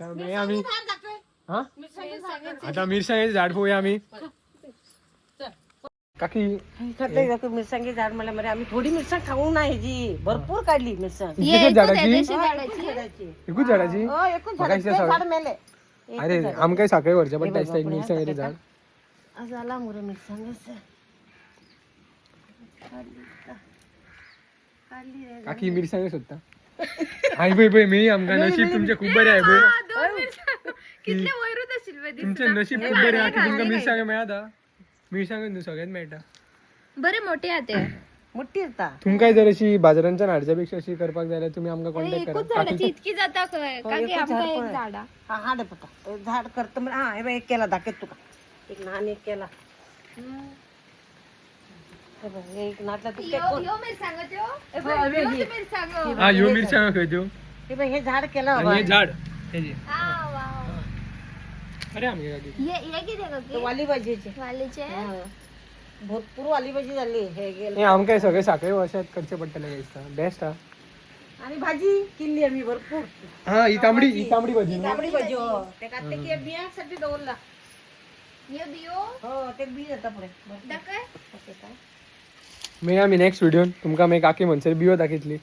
आम्ही हा आता मिरसांगाचे झाड पोया आम्ही काकी मिरसांगी झाड मला आम्ही थोडी मिरसांग खाऊ नाही जी भरपूर काढली मिरसांग एकूच झाडाची झाड मेले अरे आम काही साखळी वरच्या पण त्याच मिरसांगाचे झाड झाला मोर मिरसांग काकी मिरसांगच होता हाय बाई मी आमका नशीब तुमचे खूप बरे आहे बाई तुमचे नशीब खूप बरे आहे की तुमका मिरसांग मिळाता मिरसांग सगळ्यात मेळटा बरे मोठे आते मोठी येता तुमकाय जर अशी बाजारांच्या नाडच्या पेक्षा अशी करपाक जाय तुम्ही आमका कॉन्टॅक्ट एकूच करा झाडाची इतकी जाता काय का की आमका एक झाडा हा दे पता झाड करतो म्हणजे हा हे बघ एक केला दाखवत तुका एक लहान एक केला हे बघ एक नाटला तू यो मिरसांग त्यो मिरसांग हा यो मिरसांग खायचो हे बघ हे झाड केलं आणि हे झाड हे जे. आ वाव अरे आमगे काकी ये किती का की वाली भाजीचे वालीचे भरपूर वाली भाजी झाली हे गेलं हे आमकाय सगळे साखळी वर्षात कडचे पडटले गायचा बेस्ट हा आणि भाजी किल्ली आम्ही भरपूर हा ही तांबडी भाजी ना तांबडी भाजी हो ते काढते की बियांसाठी दवरला ये बियो हो ते बी जाता पुढे दाखय मी आम्ही नेक्स्ट व्हिडिओन तुमका मी काकी म्हणसर बियो दाखयतली